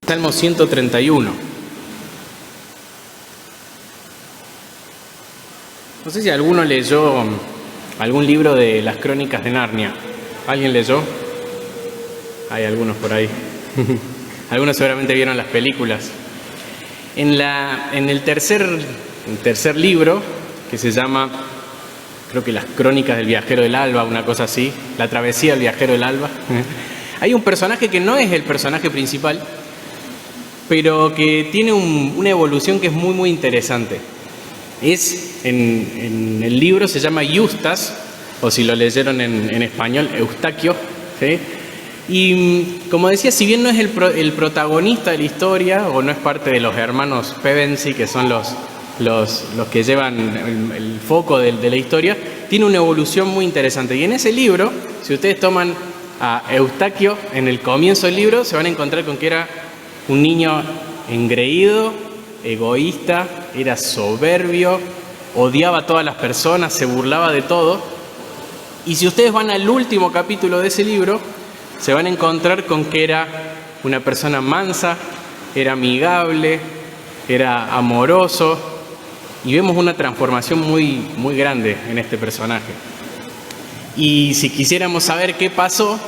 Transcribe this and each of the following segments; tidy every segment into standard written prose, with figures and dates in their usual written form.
Salmo 131. No sé si alguno leyó algún libro de las Crónicas de Narnia. ¿Alguien leyó? Hay algunos por ahí. Algunos seguramente vieron las películas. En el tercer libro, que se llama, creo que Las Crónicas del Viajero del Alba, una cosa así, La Travesía del Viajero del Alba, hay un personaje que no es el personaje principal, pero que tiene una evolución que es muy, muy interesante. En el libro se llama Eustace, o si lo leyeron en español, Eustaquio, ¿sí? Y como decía, si bien no es el protagonista de la historia, o no es parte de los hermanos Pevensey, que son los que llevan el foco de la historia, tiene una evolución muy interesante. Y en ese libro, si ustedes toman a Eustaquio en el comienzo del libro, se van a encontrar con que era un niño engreído, egoísta, era soberbio, odiaba a todas las personas, se burlaba de todo. Y si ustedes van al último capítulo de ese libro, se van a encontrar con que era una persona mansa, era amigable, era amoroso, y vemos una transformación muy, muy grande en este personaje. Y si quisiéramos saber qué pasó,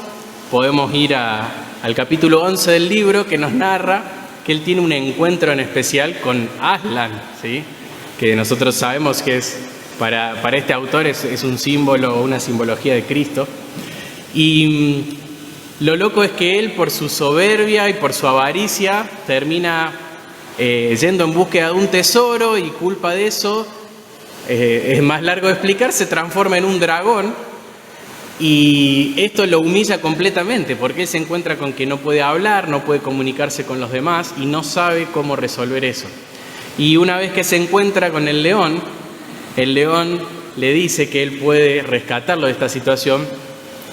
podemos ir al capítulo 11 del libro, que nos narra que él tiene un encuentro en especial con Aslan, ¿sí? Que nosotros sabemos que es, para este autor es un símbolo o una simbología de Cristo. Y lo loco es que él, por su soberbia y por su avaricia, termina yendo en búsqueda de un tesoro, y culpa de eso, es más largo de explicar, se transforma en un dragón. Y esto lo humilla completamente, porque él se encuentra con que no puede hablar, no puede comunicarse con los demás y no sabe cómo resolver eso. Y una vez que se encuentra con el león le dice que él puede rescatarlo de esta situación,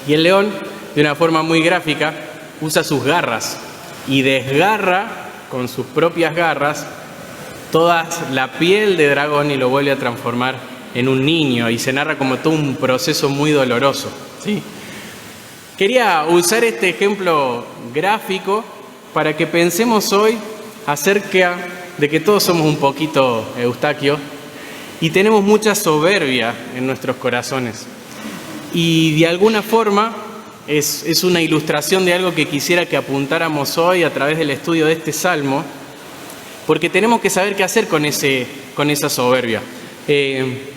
y el león, de una forma muy gráfica, usa sus garras y desgarra con sus propias garras toda la piel de dragón y lo vuelve a transformar en un niño, y se narra como todo un proceso muy doloroso, ¿sí? Quería usar este ejemplo gráfico para que pensemos hoy acerca de que todos somos un poquito Eustaquio y tenemos mucha soberbia en nuestros corazones. Y de alguna forma es una ilustración de algo que quisiera que apuntáramos hoy a través del estudio de este salmo, porque tenemos que saber qué hacer con esa soberbia.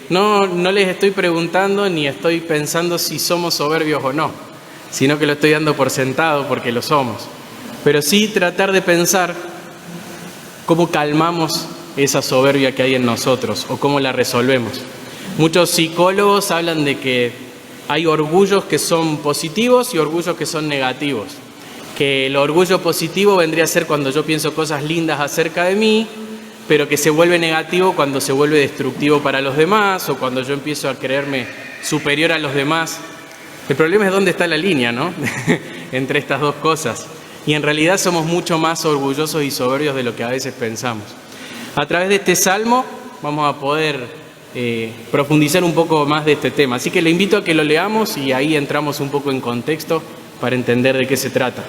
No les estoy preguntando ni estoy pensando si somos soberbios o no, sino que lo estoy dando por sentado porque lo somos. Pero sí tratar de pensar cómo calmamos esa soberbia que hay en nosotros o cómo la resolvemos. Muchos psicólogos hablan de que hay orgullos que son positivos y orgullos que son negativos. Que el orgullo positivo vendría a ser cuando yo pienso cosas lindas acerca de mí, pero que se vuelve negativo cuando se vuelve destructivo para los demás o cuando yo empiezo a creerme superior a los demás. El problema es dónde está la línea, ¿no? Entre estas dos cosas. Y en realidad somos mucho más orgullosos y soberbios de lo que a veces pensamos. A través de este salmo vamos a poder profundizar un poco más de este tema. Así que le invito a que lo leamos y ahí entramos un poco en contexto para entender de qué se trata.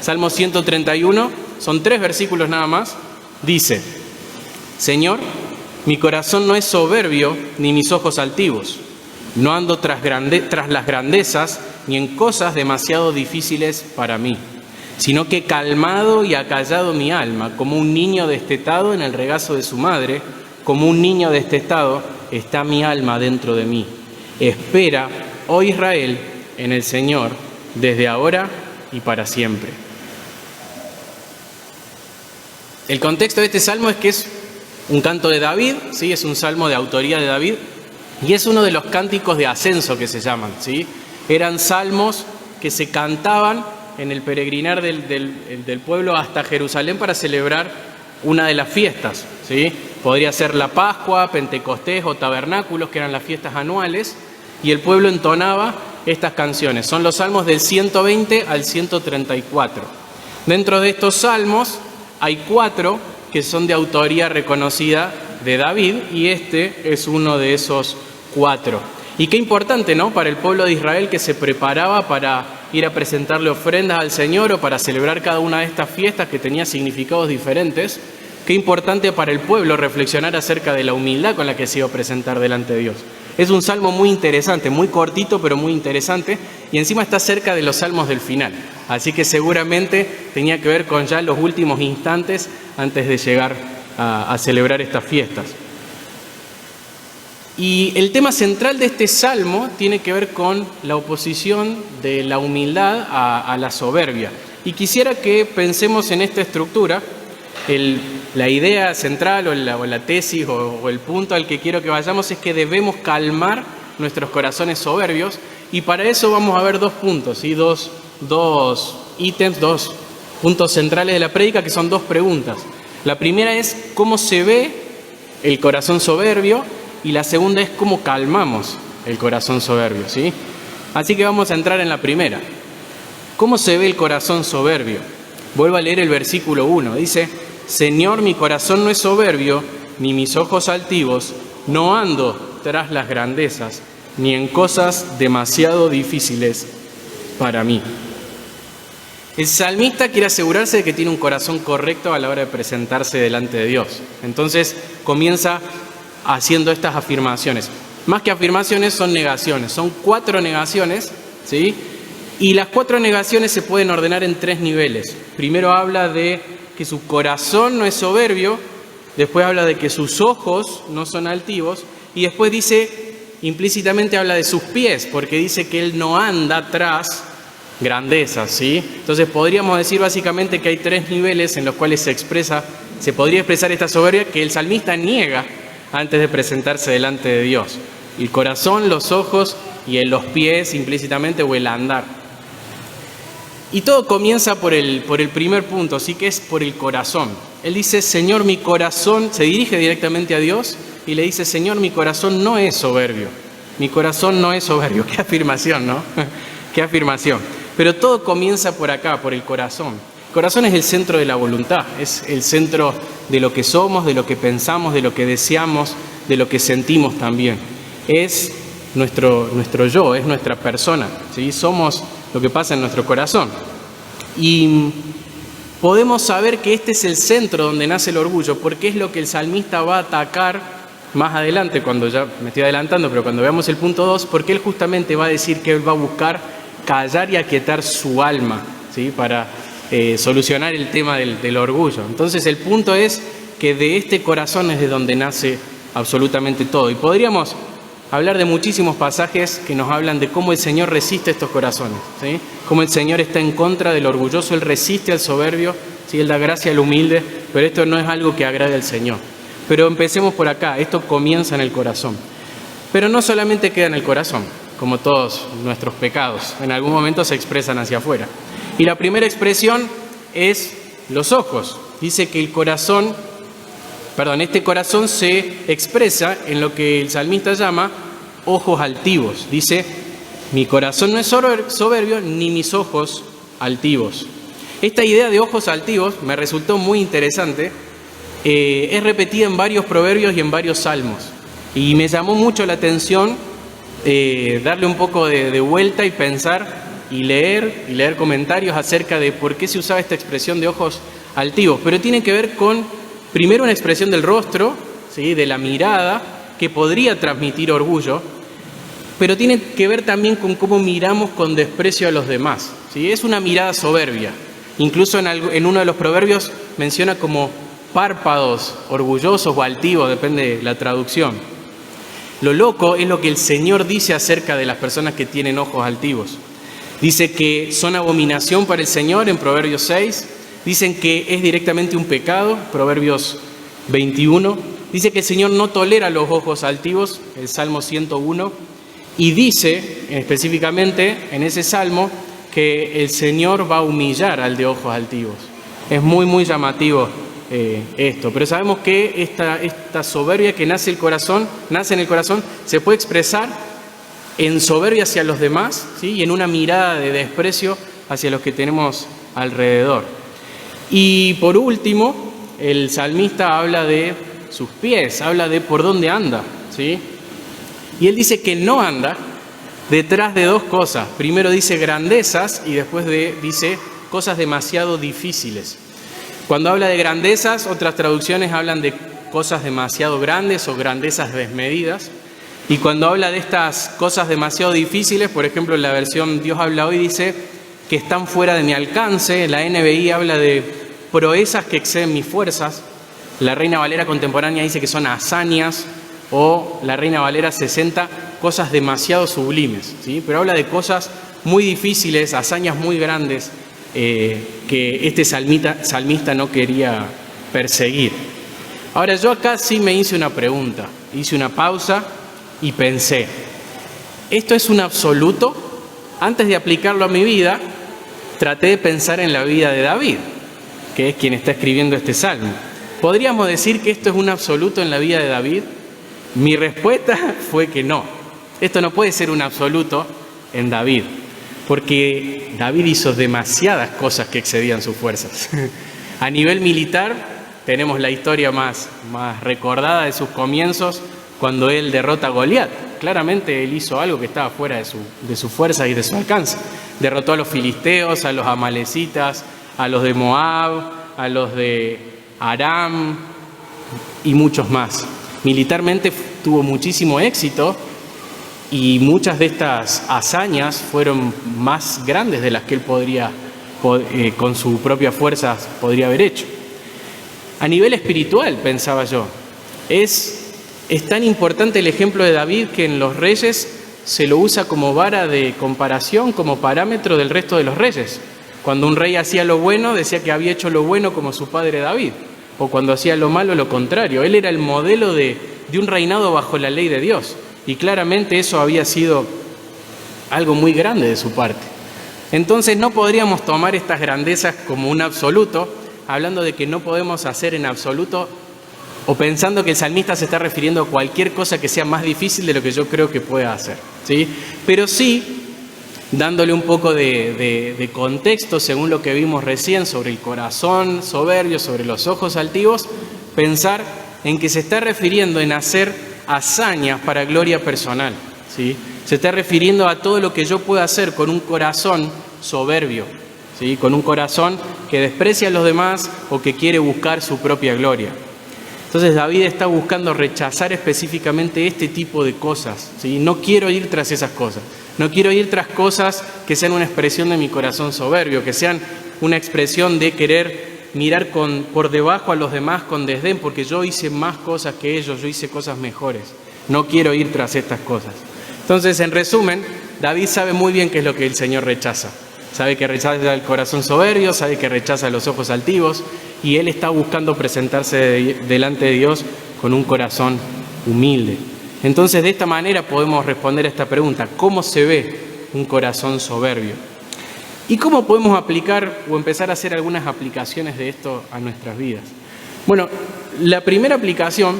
Salmo 131, son 3 versículos nada más. Dice: Señor, mi corazón no es soberbio ni mis ojos altivos. No ando tras las grandezas ni en cosas demasiado difíciles para mí, sino que calmado y acallado mi alma, como un niño destetado en el regazo de su madre, como un niño destetado está mi alma dentro de mí. Espera, oh Israel, en el Señor, desde ahora y para siempre. El contexto de este salmo es que es un canto de David, ¿sí? Es un salmo de autoría de David, y es uno de los cánticos de ascenso que se llaman, ¿sí? Eran salmos que se cantaban en el peregrinar del pueblo hasta Jerusalén para celebrar una de las fiestas, ¿sí? Podría ser la Pascua, Pentecostés o Tabernáculos, que eran las fiestas anuales, y el pueblo entonaba estas canciones. Son los salmos del 120 al 134. Dentro de estos salmos hay 4 que son de autoría reconocida de David, y este es uno de esos 4. Y qué importante, ¿no?, para el pueblo de Israel, que se preparaba para ir a presentarle ofrendas al Señor o para celebrar cada una de estas fiestas que tenía significados diferentes. Qué importante para el pueblo reflexionar acerca de la humildad con la que se iba a presentar delante de Dios. Es un salmo muy interesante, muy cortito, pero muy interesante, y encima está cerca de los salmos del final. Así que seguramente tenía que ver con ya los últimos instantes antes de llegar a celebrar estas fiestas. Y el tema central de este salmo tiene que ver con la oposición de la humildad a la soberbia. Y quisiera que pensemos en esta estructura. La idea central o la tesis o el punto al que quiero que vayamos es que debemos calmar nuestros corazones soberbios, y para eso vamos a ver dos puntos, ¿sí? dos ítems, dos puntos centrales de la prédica, que son dos preguntas. La primera es cómo se ve el corazón soberbio, y la segunda es cómo calmamos el corazón soberbio, ¿sí? Así que vamos a entrar en la primera. ¿Cómo se ve el corazón soberbio? Vuelvo a leer el versículo 1. Dice: Señor, mi corazón no es soberbio, ni mis ojos altivos, no ando tras las grandezas, ni en cosas demasiado difíciles para mí. El salmista quiere asegurarse de que tiene un corazón correcto a la hora de presentarse delante de Dios. Entonces comienza haciendo estas afirmaciones. Más que afirmaciones, son negaciones. Son 4 negaciones, ¿sí? Y las 4 negaciones se pueden ordenar en 3 niveles. Primero habla de que su corazón no es soberbio, después habla de que sus ojos no son altivos, y después dice, implícitamente habla de sus pies, porque dice que él no anda tras grandezas, ¿sí? Entonces podríamos decir básicamente que hay 3 niveles en los cuales se podría expresar esta soberbia que el salmista niega antes de presentarse delante de Dios. El corazón, los ojos y en los pies implícitamente, o el andar. Y todo comienza por el primer punto, sí, que es por el corazón. Él dice: Señor, mi corazón, se dirige directamente a Dios y le dice: Señor, mi corazón no es soberbio. Mi corazón no es soberbio. Qué afirmación, ¿no? Qué afirmación. Pero todo comienza por acá, por el corazón. El corazón es el centro de la voluntad, es el centro de lo que somos, de lo que pensamos, de lo que deseamos, de lo que sentimos también. Es nuestro yo, es nuestra persona, ¿sí? Somos lo que pasa en nuestro corazón. Y podemos saber que este es el centro donde nace el orgullo, porque es lo que el salmista va a atacar más adelante, cuando ya me estoy adelantando, pero cuando veamos el punto 2, porque él justamente va a decir que él va a buscar callar y aquietar su alma, ¿sí? Para solucionar el tema del orgullo. Entonces el punto es que de este corazón es de donde nace absolutamente todo. Y podríamos hablar de muchísimos pasajes que nos hablan de cómo el Señor resiste estos corazones, ¿sí? Cómo el Señor está en contra del orgulloso, Él resiste al soberbio, ¿sí? Él da gracia al humilde, pero esto no es algo que agrade al Señor. Pero empecemos por acá, esto comienza en el corazón. Pero no solamente queda en el corazón, como todos nuestros pecados, en algún momento se expresan hacia afuera. Y la primera expresión es los ojos. Dice que este corazón se expresa en lo que el salmista llama ojos altivos. Dice: mi corazón no es soberbio, ni mis ojos altivos. Esta idea de ojos altivos me resultó muy interesante. Es repetida en varios proverbios y en varios salmos. Y me llamó mucho la atención darle un poco de vuelta y pensar y leer comentarios acerca de por qué se usaba esta expresión de ojos altivos. Pero tiene que ver con, primero, una expresión del rostro, ¿sí? De la mirada, que podría transmitir orgullo, pero tiene que ver también con cómo miramos con desprecio a los demás, ¿sí? Es una mirada soberbia. Incluso en uno de los proverbios menciona como párpados orgullosos o altivos, depende de la traducción. Lo loco es lo que el Señor dice acerca de las personas que tienen ojos altivos. Dice que son abominación para el Señor en Proverbios 6. Dicen que es directamente un pecado, Proverbios 21. Dice que el Señor no tolera los ojos altivos, el Salmo 101. Y dice específicamente en ese salmo que el Señor va a humillar al de ojos altivos. Es muy, muy llamativo esto. Pero sabemos que esta soberbia que nace en el corazón, se puede expresar en soberbia hacia los demás, ¿sí? Y en una mirada de desprecio hacia los que tenemos alrededor. Y por último, el salmista habla de sus pies, habla de por dónde anda, ¿sí? Y él dice que no anda detrás de dos cosas. Primero dice grandezas y después dice cosas demasiado difíciles. Cuando habla de grandezas, otras traducciones hablan de cosas demasiado grandes o grandezas desmedidas. Y cuando habla de estas cosas demasiado difíciles, por ejemplo, en la versión Dios habla hoy dice que están fuera de mi alcance. La NBI habla de proezas que exceden mis fuerzas. La Reina Valera contemporánea dice que son hazañas, o la Reina Valera 60, cosas demasiado sublimes, ¿sí? Pero habla de cosas muy difíciles, hazañas muy grandes que este salmista no quería perseguir. Ahora, yo acá sí me hice una pregunta, hice una pausa y pensé, ¿esto es un absoluto? Antes de aplicarlo a mi vida, traté de pensar en la vida de David, que es quien está escribiendo este salmo. ¿Podríamos decir que esto es un absoluto en la vida de David? Mi respuesta fue que no. Esto no puede ser un absoluto en David, porque David hizo demasiadas cosas que excedían sus fuerzas. A nivel militar, tenemos la historia más recordada de sus comienzos, cuando él derrota a Goliat. Claramente él hizo algo que estaba fuera de su fuerza y de su alcance. Derrotó a los filisteos, a los amalecitas, a los de Moab, a los de Aram y muchos más. Militarmente tuvo muchísimo éxito y muchas de estas hazañas fueron más grandes de las que él con su propia fuerza podría haber hecho. A nivel espiritual, pensaba yo, es tan importante el ejemplo de David que en los reyes se lo usa como vara de comparación, como parámetro del resto de los reyes. Cuando un rey hacía lo bueno, decía que había hecho lo bueno como su padre David. O cuando hacía lo malo, lo contrario. Él era el modelo de un reinado bajo la ley de Dios. Y claramente eso había sido algo muy grande de su parte. Entonces no podríamos tomar estas grandezas como un absoluto, hablando de que no podemos hacer en absoluto, o pensando que el salmista se está refiriendo a cualquier cosa que sea más difícil de lo que yo creo que pueda hacer, ¿sí? Pero sí, dándole un poco de contexto, según lo que vimos recién, sobre el corazón soberbio, sobre los ojos altivos, pensar en que se está refiriendo en hacer hazañas para gloria personal, ¿sí? Se está refiriendo a todo lo que yo pueda hacer con un corazón soberbio, ¿sí? Con un corazón que desprecia a los demás o que quiere buscar su propia gloria. Entonces David está buscando rechazar específicamente este tipo de cosas, ¿sí? No quiero ir tras esas cosas. No quiero ir tras cosas que sean una expresión de mi corazón soberbio, que sean una expresión de querer mirar por debajo a los demás con desdén, porque yo hice más cosas que ellos, yo hice cosas mejores. No quiero ir tras estas cosas. Entonces, en resumen, David sabe muy bien qué es lo que el Señor rechaza. Sabe que rechaza el corazón soberbio, sabe que rechaza los ojos altivos, y él está buscando presentarse delante de Dios con un corazón humilde. Entonces, de esta manera podemos responder a esta pregunta: ¿cómo se ve un corazón soberbio? ¿Y cómo podemos aplicar o empezar a hacer algunas aplicaciones de esto a nuestras vidas? Bueno, la primera aplicación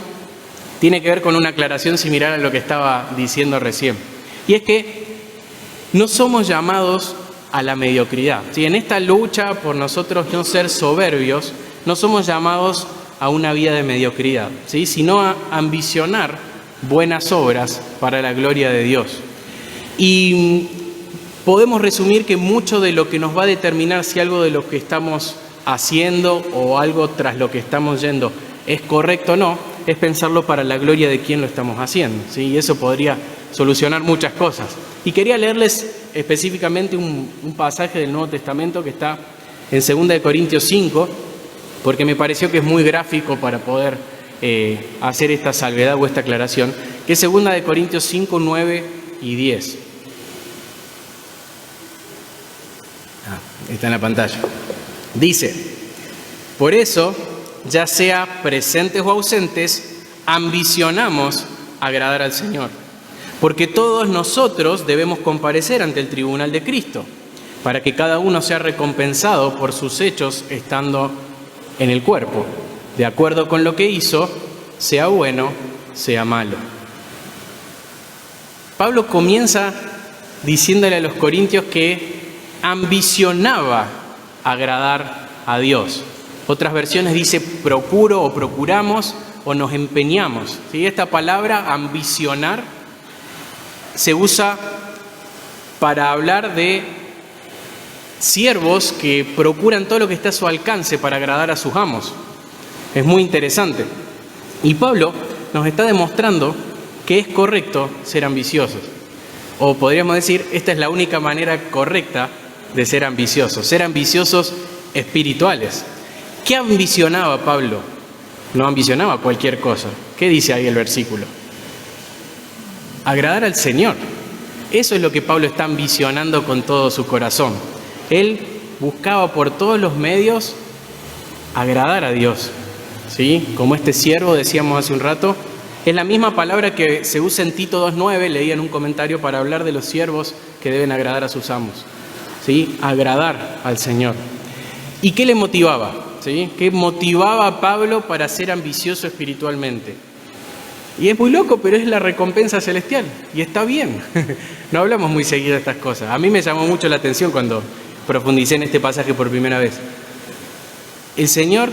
tiene que ver con una aclaración similar a lo que estaba diciendo recién. Y es que no somos llamados a la mediocridad, ¿sí? En esta lucha por nosotros no ser soberbios, no somos llamados a una vida de mediocridad, ¿sí? Sino a ambicionar buenas obras para la gloria de Dios. Y podemos resumir que mucho de lo que nos va a determinar si algo de lo que estamos haciendo o algo tras lo que estamos yendo es correcto o no, es pensarlo para la gloria de quien lo estamos haciendo, ¿sí? Y eso podría solucionar muchas cosas. Y quería leerles específicamente un pasaje del Nuevo Testamento que está en 2 Corintios 5, porque me pareció que es muy gráfico para poder hacer esta salvedad o esta aclaración, que es 2 Corintios 5, 9 y 10. Está en la pantalla. Dice: por eso, ya sea presentes o ausentes, ambicionamos agradar al Señor, porque todos nosotros debemos comparecer ante el tribunal de Cristo, para que cada uno sea recompensado por sus hechos estando en el cuerpo, de acuerdo con lo que hizo, sea bueno, sea malo. Pablo comienza diciéndole a los corintios que ambicionaba agradar a Dios. Otras versiones dice procuro o procuramos o nos empeñamos, ¿sí? Esta palabra ambicionar se usa para hablar de siervos que procuran todo lo que está a su alcance para agradar a sus amos. Es muy interesante. Y Pablo nos está demostrando que es correcto ser ambiciosos. O podríamos decir, esta es la única manera correcta de ser ambiciosos espirituales. ¿Qué ambicionaba Pablo? No ambicionaba cualquier cosa. ¿Qué dice ahí el versículo? Agradar al Señor. Eso es lo que Pablo está ambicionando con todo su corazón. Él buscaba por todos los medios agradar a Dios, ¿sí? Como este siervo, decíamos hace un rato, es la misma palabra que se usa en Tito 2:9, leía en un comentario, para hablar de los siervos que deben agradar a sus amos, ¿sí? Agradar al Señor. ¿Y qué le motivaba? ¿Sí? ¿Qué motivaba a Pablo para ser ambicioso espiritualmente? Y es muy loco, pero es la recompensa celestial, y está bien. No hablamos muy seguido de estas cosas. A mí me llamó mucho la atención cuando profundicé en este pasaje por primera vez. El Señor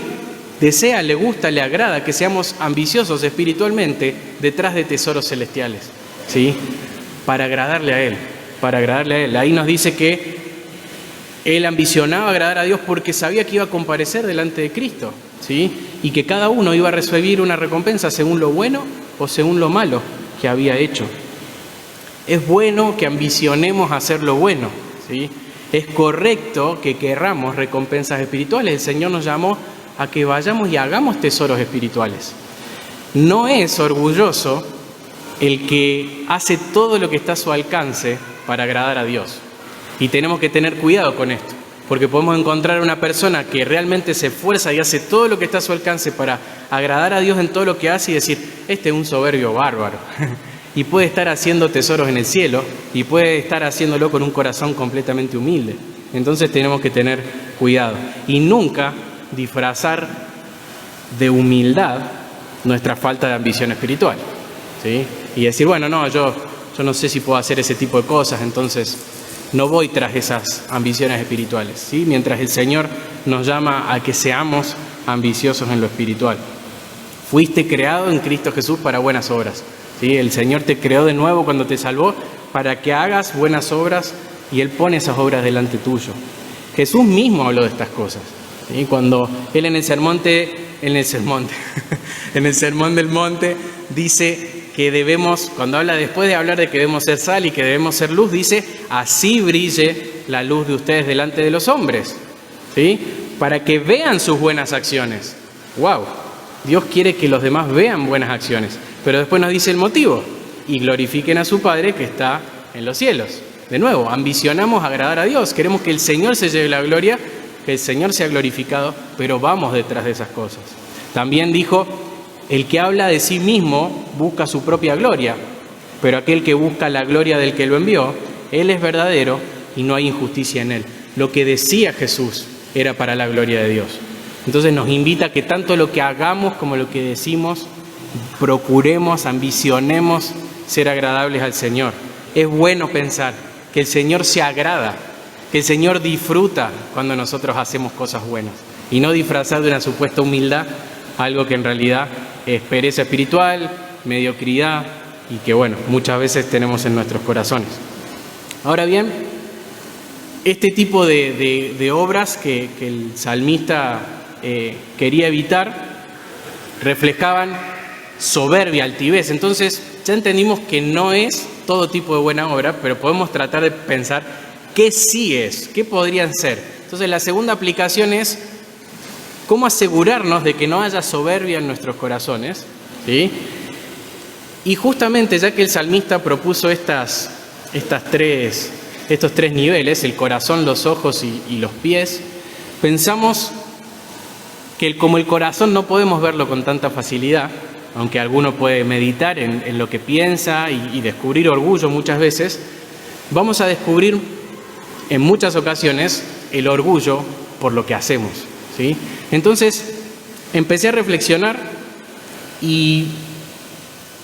desea, le gusta, le agrada que seamos ambiciosos espiritualmente detrás de tesoros celestiales, ¿sí? Para agradarle a Él, para agradarle a Él. Ahí nos dice que Él ambicionaba agradar a Dios porque sabía que iba a comparecer delante de Cristo, ¿sí? Y que cada uno iba a recibir una recompensa según lo bueno o según lo malo que había hecho. Es bueno que ambicionemos hacer lo bueno, ¿sí? Es correcto que querramos recompensas espirituales. El Señor nos llamó a que vayamos y hagamos tesoros espirituales. No es orgulloso el que hace todo lo que está a su alcance para agradar a Dios. Y tenemos que tener cuidado con esto, porque podemos encontrar una persona que realmente se esfuerza y hace todo lo que está a su alcance para agradar a Dios en todo lo que hace y decir, este es un soberbio bárbaro. Y puede estar haciendo tesoros en el cielo y puede estar haciéndolo con un corazón completamente humilde. Entonces tenemos que tener cuidado y nunca disfrazar de humildad nuestra falta de ambición espiritual, ¿sí? Y decir, bueno, no, yo no sé si puedo hacer ese tipo de cosas, entonces no voy tras esas ambiciones espirituales, ¿sí? Mientras el Señor nos llama a que seamos ambiciosos en lo espiritual. Fuiste creado en Cristo Jesús para buenas obras, ¿sí? El Señor te creó de nuevo cuando te salvó para que hagas buenas obras y Él pone esas obras delante tuyo. Jesús mismo habló de estas cosas, ¿sí? Cuando Él en el Sermón del Monte dice que debemos, cuando habla después de hablar de que debemos ser sal y que debemos ser luz, dice, así brille la luz de ustedes delante de los hombres, ¿sí? Para que vean sus buenas acciones. ¡Wow! Dios quiere que los demás vean buenas acciones, pero después nos dice el motivo, y glorifiquen a su Padre que está en los cielos. De nuevo, ambicionamos agradar a Dios, queremos que el Señor se lleve la gloria, que el Señor sea glorificado, pero vamos detrás de esas cosas. También dijo, el que habla de sí mismo busca su propia gloria, pero aquel que busca la gloria del que lo envió, Él es verdadero y no hay injusticia en Él. Lo que decía Jesús era para la gloria de Dios. Entonces nos invita a que tanto lo que hagamos como lo que decimos, procuremos, ambicionemos ser agradables al Señor. Es bueno pensar que el Señor se agrada, que el Señor disfruta cuando nosotros hacemos cosas buenas y no disfrazar de una supuesta humildad algo que en realidad es pereza espiritual, mediocridad y que bueno, muchas veces tenemos en nuestros corazones. Ahora bien, este tipo de obras que el salmista quería evitar reflejaban soberbia, altivez. Entonces ya entendimos que no es todo tipo de buena obra, pero podemos tratar de pensar qué sí es, qué podrían ser. Entonces la segunda aplicación es cómo asegurarnos de que no haya soberbia en nuestros corazones, ¿sí? Y justamente ya que el salmista propuso estos tres niveles, el corazón, los ojos y los pies, pensamos que como el corazón no podemos verlo con tanta facilidad, aunque alguno puede meditar en lo que piensa y descubrir orgullo muchas veces, vamos a descubrir en muchas ocasiones el orgullo por lo que hacemos, ¿sí? Entonces empecé a reflexionar y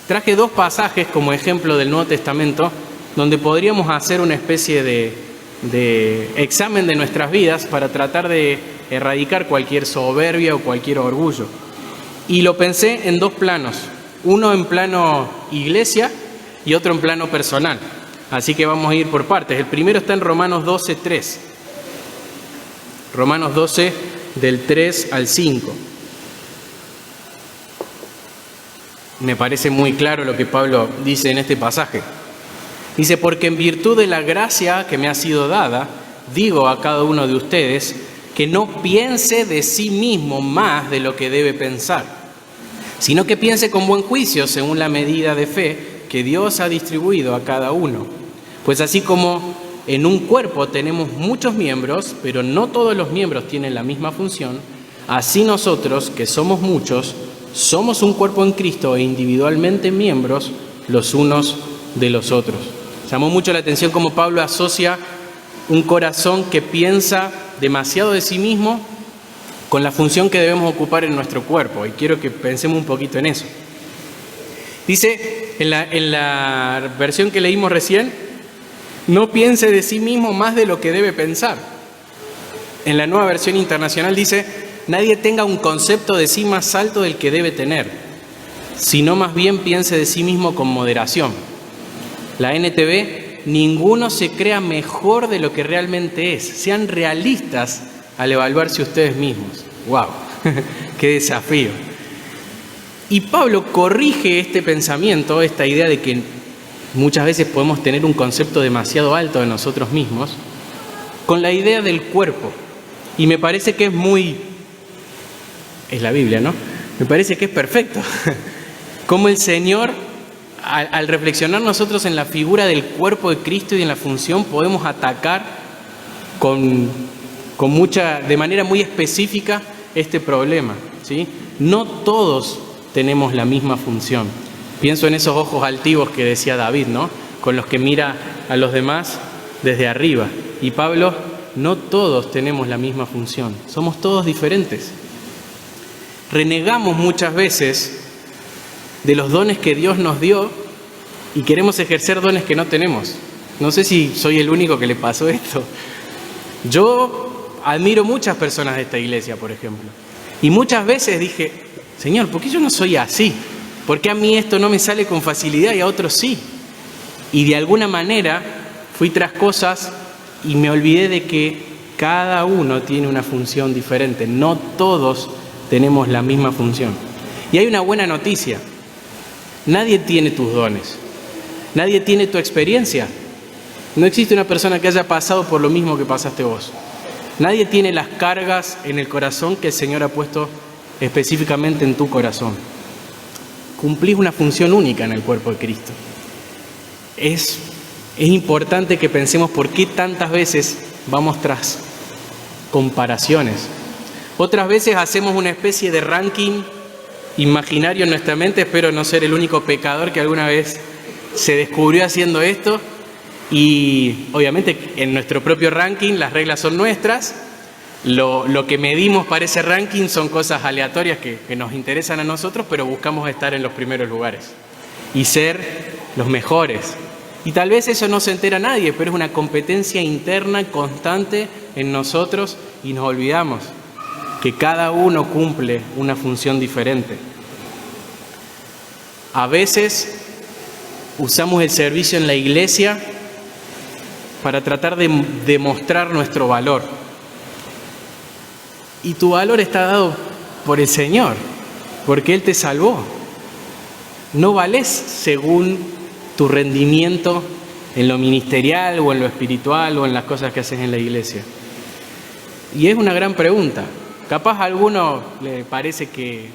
traje dos pasajes como ejemplo del Nuevo Testamento donde podríamos hacer una especie de examen de nuestras vidas para tratar de erradicar cualquier soberbia o cualquier orgullo. Y lo pensé en dos planos, uno en plano iglesia y otro en plano personal. Así que vamos a ir por partes. El primero está en Romanos 12, 3. Romanos 12, del 3 al 5. Me parece muy claro lo que Pablo dice en este pasaje. Dice, porque en virtud de la gracia que me ha sido dada, digo a cada uno de ustedes que no piense de sí mismo más de lo que debe pensar, sino que piense con buen juicio según la medida de fe que Dios ha distribuido a cada uno. Pues así como en un cuerpo tenemos muchos miembros, pero no todos los miembros tienen la misma función, así nosotros, que somos muchos, somos un cuerpo en Cristo e individualmente miembros los unos de los otros. Llamó mucho la atención cómo Pablo asocia un corazón que piensa demasiado de sí mismo con la función que debemos ocupar en nuestro cuerpo. Y quiero que pensemos un poquito en eso. Dice en la versión que leímos recién, no piense de sí mismo más de lo que debe pensar. En la Nueva Versión Internacional dice, nadie tenga un concepto de sí más alto del que debe tener, sino más bien piense de sí mismo con moderación. La NTV, ninguno se crea mejor de lo que realmente es. Sean realistas al evaluarse ustedes mismos. ¡Wow! ¡Qué desafío! Y Pablo corrige este pensamiento, esta idea de que muchas veces podemos tener un concepto demasiado alto de nosotros mismos, con la idea del cuerpo. Y me parece que es la Biblia, ¿no? Me parece que es perfecto. Como el Señor, al reflexionar nosotros en la figura del cuerpo de Cristo y en la función, podemos atacar de manera muy específica este problema, ¿sí? No todos tenemos la misma función. Pienso en esos ojos altivos que decía David, ¿no? Con los que mira a los demás desde arriba. Y Pablo, no todos tenemos la misma función, somos todos diferentes. Renegamos muchas veces de los dones que Dios nos dio y queremos ejercer dones que no tenemos. No sé si soy el único que le pasó esto. Yo admiro muchas personas de esta iglesia, por ejemplo. Y muchas veces dije, Señor, ¿por qué yo no soy así? ¿Por qué a mí esto no me sale con facilidad y a otros sí? Y de alguna manera fui tras cosas y me olvidé de que cada uno tiene una función diferente. No todos tenemos la misma función. Y hay una buena noticia. Nadie tiene tus dones. Nadie tiene tu experiencia. No existe una persona que haya pasado por lo mismo que pasaste vos. Nadie tiene las cargas en el corazón que el Señor ha puesto específicamente en tu corazón. Cumplís una función única en el cuerpo de Cristo. Es importante que pensemos por qué tantas veces vamos tras comparaciones. Otras veces hacemos una especie de ranking imaginario en nuestra mente. Espero no ser el único pecador que alguna vez se descubrió haciendo esto. Y obviamente en nuestro propio ranking las reglas son nuestras. Lo que medimos para ese ranking son cosas aleatorias que nos interesan a nosotros, pero buscamos estar en los primeros lugares y ser los mejores. Y tal vez eso no se entera nadie, pero es una competencia interna constante en nosotros y nos olvidamos que cada uno cumple una función diferente. A veces usamos el servicio en la iglesia para tratar de demostrar nuestro valor. Y tu valor está dado por el Señor, porque Él te salvó. No valés según tu rendimiento en lo ministerial o en lo espiritual o en las cosas que haces en la iglesia. Y es una gran pregunta. Capaz a alguno le parece que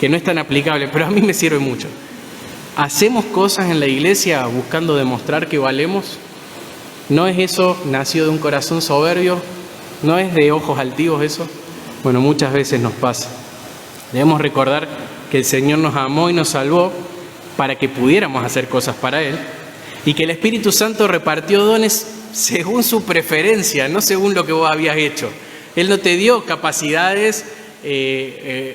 no es tan aplicable, pero a mí me sirve mucho. ¿Hacemos cosas en la iglesia buscando demostrar que valemos? ¿No es eso nacido de un corazón soberbio? ¿No es de ojos altivos eso? Bueno, muchas veces nos pasa. Debemos recordar que el Señor nos amó y nos salvó para que pudiéramos hacer cosas para Él y que el Espíritu Santo repartió dones según su preferencia, no según lo que vos habías hecho. Él no te dio capacidades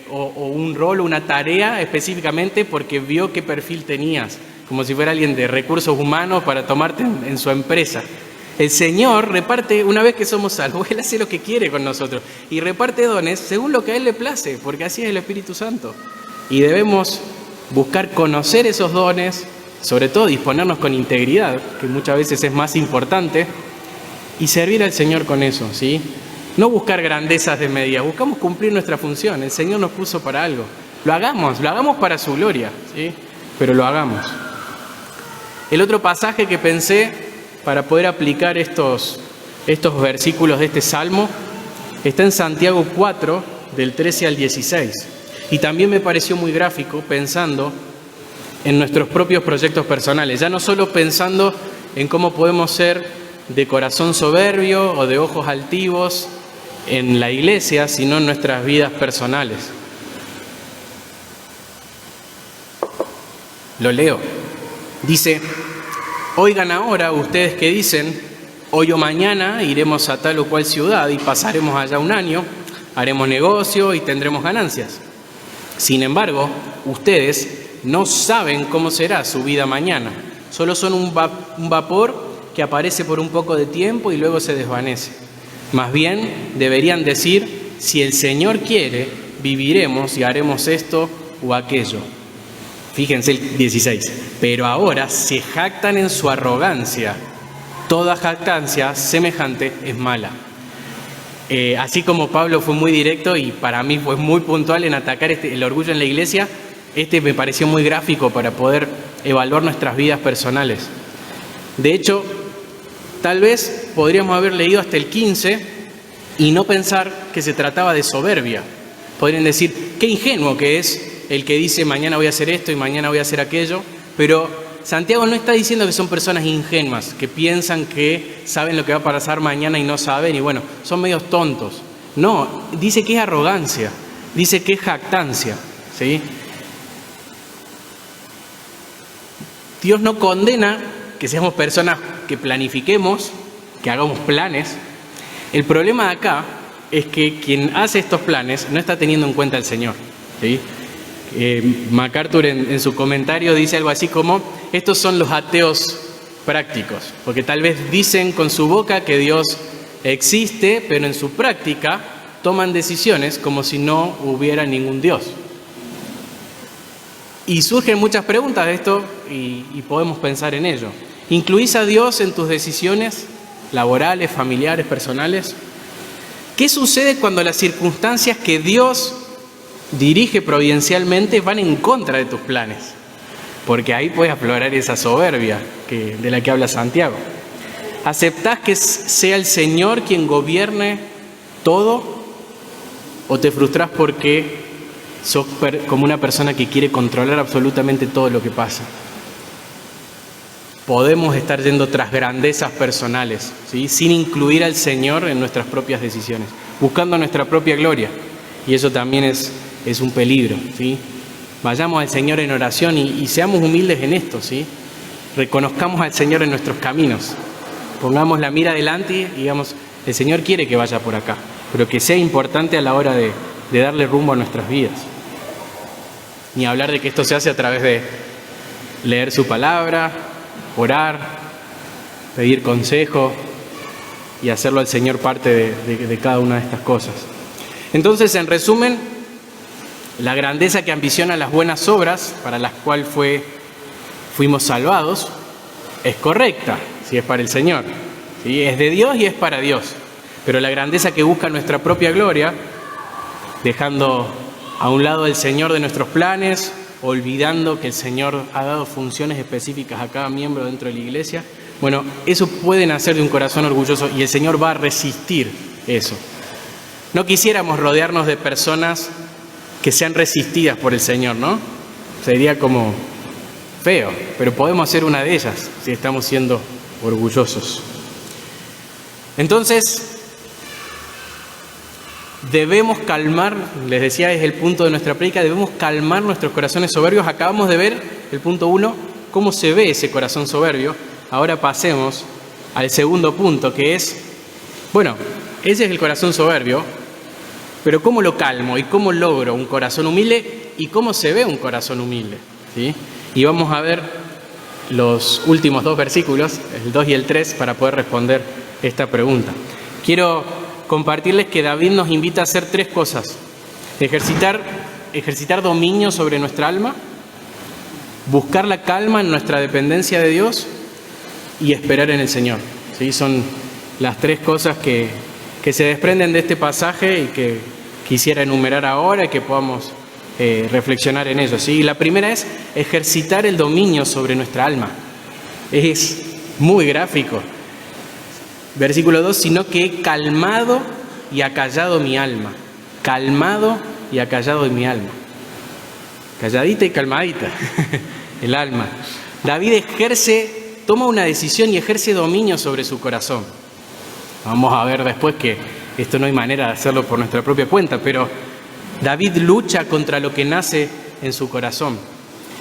o un rol o una tarea específicamente porque vio qué perfil tenías, como si fuera alguien de recursos humanos para tomarte en su empresa. El Señor reparte, una vez que somos salvos, Él hace lo que quiere con nosotros y reparte dones según lo que a Él le place, porque así es el Espíritu Santo. Y debemos buscar conocer esos dones, sobre todo disponernos con integridad, que muchas veces es más importante, y servir al Señor con eso, ¿sí? No buscar grandezas de medida, buscamos cumplir nuestra función. El Señor nos puso para algo. Lo hagamos para su gloria, ¿sí? Pero lo hagamos. El otro pasaje que pensé para poder aplicar estos versículos de este Salmo está en Santiago 4, del 13 al 16. Y también me pareció muy gráfico pensando en nuestros propios proyectos personales, ya no solo pensando en cómo podemos ser de corazón soberbio o de ojos altivos en la iglesia, sino en nuestras vidas personales. Lo leo. Dice: oigan ahora ustedes que dicen, hoy o mañana iremos a tal o cual ciudad y pasaremos allá un año, haremos negocio y tendremos ganancias. Sin embargo, ustedes no saben cómo será su vida mañana. Solo son un vapor que aparece por un poco de tiempo y luego se desvanece. Más bien, deberían decir, si el Señor quiere, viviremos y haremos esto o aquello. Fíjense el 16. Pero ahora se jactan en su arrogancia. Toda jactancia semejante es mala. Así como Pablo fue muy directo y para mí fue muy puntual en atacar el orgullo en la iglesia, me pareció muy gráfico para poder evaluar nuestras vidas personales. De hecho, tal vez podríamos haber leído hasta el 15 y no pensar que se trataba de soberbia. Podrían decir, qué ingenuo que es el que dice mañana voy a hacer esto y mañana voy a hacer aquello, pero Santiago no está diciendo que son personas ingenuas, que piensan que saben lo que va a pasar mañana y no saben, y bueno, son medios tontos. No, dice que es arrogancia, dice que es jactancia, ¿sí? Dios no condena que seamos personas que planifiquemos, que hagamos planes. El problema de acá es que quien hace estos planes no está teniendo en cuenta al Señor, ¿sí? MacArthur en su comentario dice algo así como: estos son los ateos prácticos, porque tal vez dicen con su boca que Dios existe, pero en su práctica toman decisiones como si no hubiera ningún Dios. Y surgen muchas preguntas de esto y podemos pensar en ello. ¿Incluís a Dios en tus decisiones laborales, familiares, personales? ¿Qué sucede cuando las circunstancias que Dios dirige providencialmente van en contra de tus planes? Porque ahí puede aflorar esa soberbia de la que habla Santiago. ¿Aceptás que sea el Señor quien gobierne todo? ¿O te frustrás porque sos como una persona que quiere controlar absolutamente todo lo que pasa? Podemos estar yendo tras grandezas personales, ¿sí? Sin incluir al Señor en nuestras propias decisiones, buscando nuestra propia gloria. Y eso también es un peligro, ¿sí? Vayamos al Señor en oración y seamos humildes en esto, ¿sí? Reconozcamos al Señor en nuestros caminos. Pongamos la mira adelante y digamos, el Señor quiere que vaya por acá, pero que sea importante a la hora de darle rumbo a nuestras vidas. Ni hablar de que esto se hace a través de leer su palabra, orar, pedir consejo y hacerlo al Señor parte de cada una de estas cosas. Entonces, en resumen, la grandeza que ambiciona las buenas obras para las cuales fuimos salvados es correcta, si es para el Señor, ¿sí? Es de Dios y es para Dios. Pero la grandeza que busca nuestra propia gloria, dejando a un lado al Señor de nuestros planes, olvidando que el Señor ha dado funciones específicas a cada miembro dentro de la iglesia, bueno, eso puede nacer de un corazón orgulloso y el Señor va a resistir eso. No quisiéramos rodearnos de personas que sean resistidas por el Señor, ¿no? Sería como feo, pero podemos ser una de ellas si estamos siendo orgullosos. Entonces, debemos calmar, les decía, es el punto de nuestra prédica, debemos calmar nuestros corazones soberbios. Acabamos de ver, el punto 1, cómo se ve ese corazón soberbio. Ahora pasemos al segundo punto, que es, bueno, ese es el corazón soberbio, pero ¿cómo lo calmo y cómo logro un corazón humilde y cómo se ve un corazón humilde? ¿Sí? Y vamos a ver los últimos dos versículos, el 2 y el 3, para poder responder esta pregunta. Quiero compartirles que David nos invita a hacer tres cosas: ejercitar dominio sobre nuestra alma, buscar la calma en nuestra dependencia de Dios y esperar en el Señor. ¿Sí? Son las tres cosas que se desprenden de este pasaje y que quisiera enumerar ahora y que podamos reflexionar en ello. ¿Sí? La primera es ejercitar el dominio sobre nuestra alma. Es muy gráfico. Versículo 2, sino que he calmado y acallado mi alma. Calmado y acallado mi alma. Calladita y calmadita, el alma. David toma una decisión y ejerce dominio sobre su corazón. Vamos a ver después que esto no hay manera de hacerlo por nuestra propia cuenta, pero David lucha contra lo que nace en su corazón.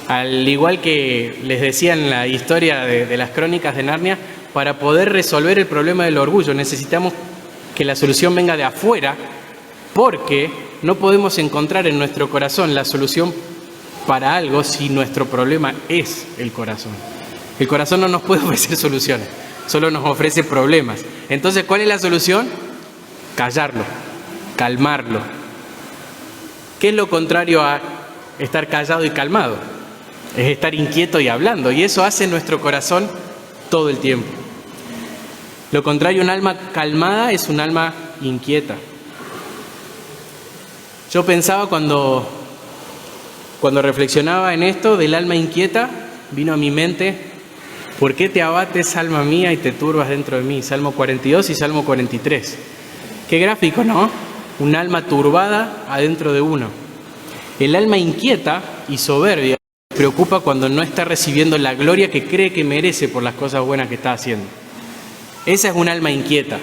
Al igual que les decía en la historia de las crónicas de Narnia, para poder resolver el problema del orgullo necesitamos que la solución venga de afuera, porque no podemos encontrar en nuestro corazón la solución para algo si nuestro problema es el corazón. El corazón no nos puede ofrecer soluciones, solo nos ofrece problemas. Entonces, ¿cuál es la solución? Callarlo, calmarlo. ¿Qué es lo contrario a estar callado y calmado? Es estar inquieto y hablando, y eso hace nuestro corazón todo el tiempo. Lo contrario a un alma calmada es un alma inquieta. Yo pensaba cuando reflexionaba en esto del alma inquieta, vino a mi mente, ¿por qué te abates, alma mía, y te turbas dentro de mí? Salmo 42 y Salmo 43. Qué gráfico, ¿no? Un alma turbada adentro de uno. El alma inquieta y soberbia se preocupa cuando no está recibiendo la gloria que cree que merece por las cosas buenas que está haciendo. Esa es un alma inquieta.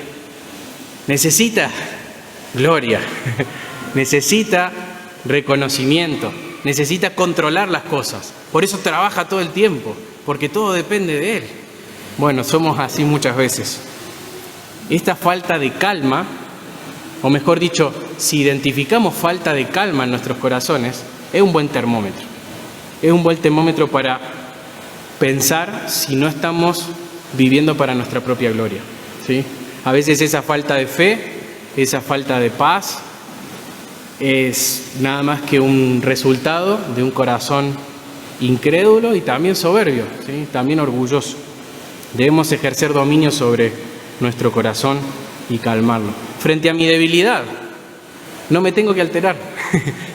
Necesita gloria, necesita reconocimiento, necesita controlar las cosas. Por eso trabaja todo el tiempo, porque todo depende de él. Bueno, somos así muchas veces. Esta falta de calma, o mejor dicho, si identificamos falta de calma en nuestros corazones, es un buen termómetro. Es un buen termómetro para pensar si no estamos viviendo para nuestra propia gloria, ¿sí? A veces esa falta de fe, esa falta de paz, es nada más que un resultado de un corazón incrédulo y también soberbio, ¿sí? También orgulloso. Debemos ejercer dominio sobre nuestro corazón y calmarlo. Frente a mi debilidad, no me tengo que alterar.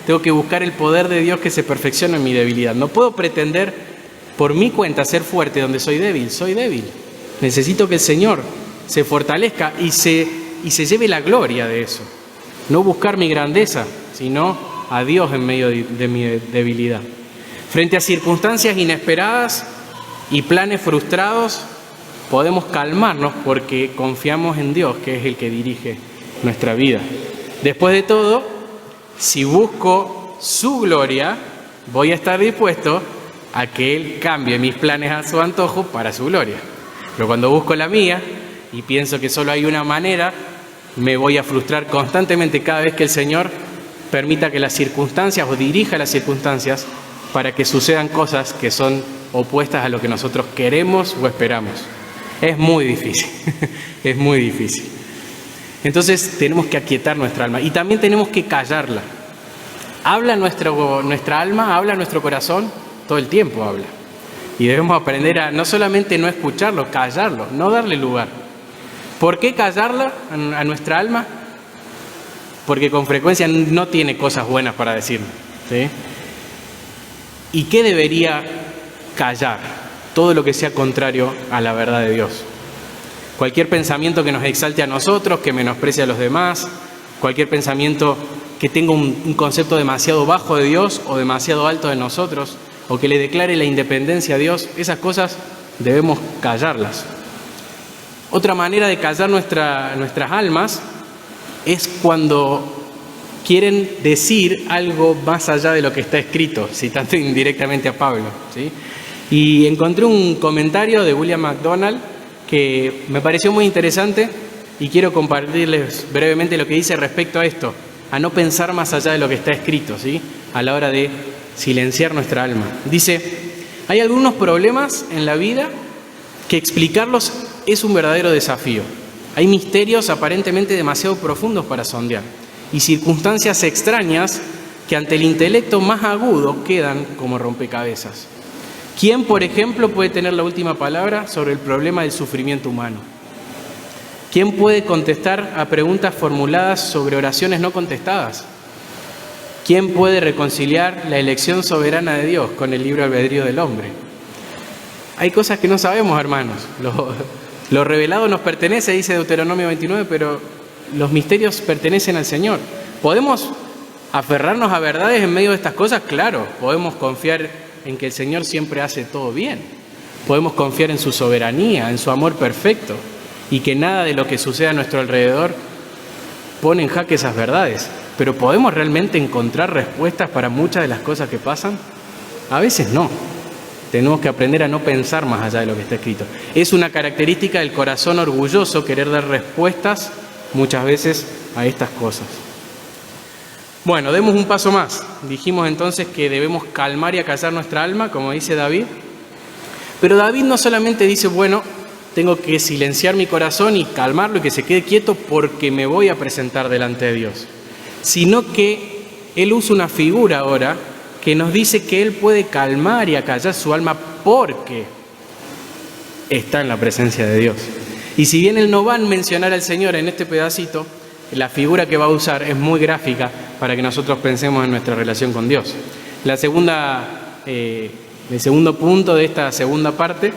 Tengo que buscar el poder de Dios que se perfecciona en mi debilidad. No puedo pretender por mi cuenta ser fuerte donde soy débil. Soy débil. Necesito que el Señor se fortalezca y se lleve la gloria de eso. No buscar mi grandeza, sino a Dios en medio de mi debilidad. Frente a circunstancias inesperadas y planes frustrados, podemos calmarnos porque confiamos en Dios, que es el que dirige nuestra vida. Después de todo, si busco su gloria, voy a estar dispuesto a que Él cambie mis planes a su antojo para su gloria. Pero cuando busco la mía y pienso que solo hay una manera, me voy a frustrar constantemente cada vez que el Señor permita que las circunstancias o dirija las circunstancias para que sucedan cosas que son opuestas a lo que nosotros queremos o esperamos. Es muy difícil, es muy difícil. Entonces tenemos que aquietar nuestra alma y también tenemos que callarla. Habla nuestra alma, habla nuestro corazón, todo el tiempo habla. Y debemos aprender a no solamente no escucharlo, callarlo, no darle lugar. ¿Por qué callarla a nuestra alma? Porque con frecuencia no tiene cosas buenas para decirnos, ¿sí? ¿Y qué debería callar? Todo lo que sea contrario a la verdad de Dios. Cualquier pensamiento que nos exalte a nosotros, que menosprecie a los demás, cualquier pensamiento que tenga un concepto demasiado bajo de Dios o demasiado alto de nosotros, o que le declare la independencia a Dios, esas cosas debemos callarlas. Otra manera de callar nuestras almas es cuando quieren decir algo más allá de lo que está escrito, citando indirectamente a Pablo, ¿sí? Y encontré un comentario de William MacDonald que me pareció muy interesante y quiero compartirles brevemente lo que dice respecto a esto, a no pensar más allá de lo que está escrito, ¿sí? A la hora de silenciar nuestra alma. Dice, hay algunos problemas en la vida que explicarlos es un verdadero desafío. Hay misterios aparentemente demasiado profundos para sondear y circunstancias extrañas que ante el intelecto más agudo quedan como rompecabezas. ¿Quién, por ejemplo, puede tener la última palabra sobre el problema del sufrimiento humano? ¿Quién puede contestar a preguntas formuladas sobre oraciones no contestadas? ¿Quién puede reconciliar la elección soberana de Dios con el libre albedrío del hombre? Hay cosas que no sabemos, hermanos. Lo revelado nos pertenece, dice Deuteronomio 29, pero los misterios pertenecen al Señor. ¿Podemos aferrarnos a verdades en medio de estas cosas? Claro, podemos confiar en que el Señor siempre hace todo bien. Podemos confiar en su soberanía, en su amor perfecto, y que nada de lo que sucede a nuestro alrededor pone en jaque esas verdades. Pero ¿podemos realmente encontrar respuestas para muchas de las cosas que pasan? A veces no. Tenemos que aprender a no pensar más allá de lo que está escrito. Es una característica del corazón orgulloso querer dar respuestas muchas veces a estas cosas. Bueno, demos un paso más. Dijimos entonces que debemos calmar y acallar nuestra alma, como dice David. Pero David no solamente dice, bueno, tengo que silenciar mi corazón y calmarlo y que se quede quieto porque me voy a presentar delante de Dios, sino que él usa una figura ahora que nos dice que él puede calmar y acallar su alma porque está en la presencia de Dios. Y si bien él no va a mencionar al Señor en este pedacito, la figura que va a usar es muy gráfica para que nosotros pensemos en nuestra relación con Dios. El segundo punto de esta segunda parte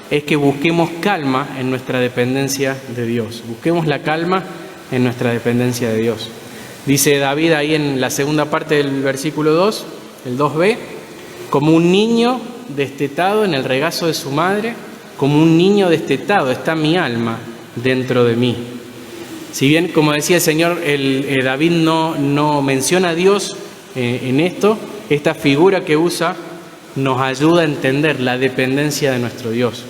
es que busquemos calma en nuestra dependencia de Dios. Busquemos la calma en nuestra dependencia de Dios. Dice David ahí en la segunda parte del versículo 2, el 2b, como un niño destetado en el regazo de su madre, como un niño destetado está mi alma dentro de mí. Si bien, como decía el Señor, David no menciona a Dios en esto, esta figura que usa nos ayuda a entender la dependencia de nuestro Dios.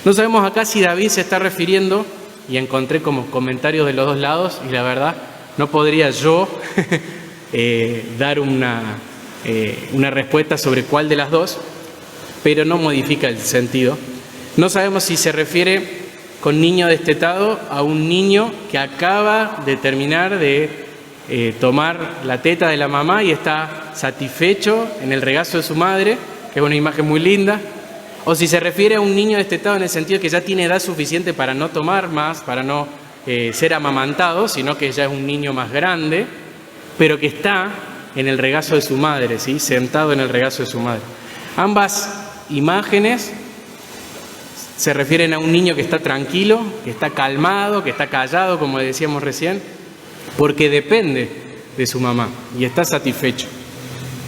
No sabemos acá si David se está refiriendo, y encontré como comentarios de los dos lados, y la verdad no podría yo dar una respuesta sobre cuál de las dos, pero no modifica el sentido. No sabemos si se refiere con niño destetado a un niño que acaba de terminar de tomar la teta de la mamá y está satisfecho en el regazo de su madre, que es una imagen muy linda, o si se refiere a un niño destetado en el sentido que ya tiene edad suficiente para no tomar más, para no ser amamantado, sino que ya es un niño más grande, pero que está en el regazo de su madre, ¿sí? Sentado en el regazo de su madre. Ambas imágenes se refieren a un niño que está tranquilo, que está calmado, que está callado, como decíamos recién, porque depende de su mamá y está satisfecho.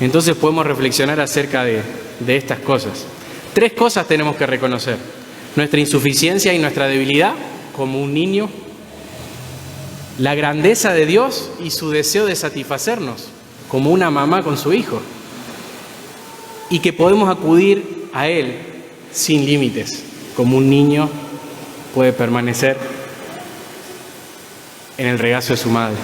Entonces podemos reflexionar acerca de estas cosas. 3 cosas tenemos que reconocer: nuestra insuficiencia y nuestra debilidad como un niño, la grandeza de Dios y su deseo de satisfacernos como una mamá con su hijo, y que podemos acudir a Él sin límites, como un niño puede permanecer en el regazo de su madre.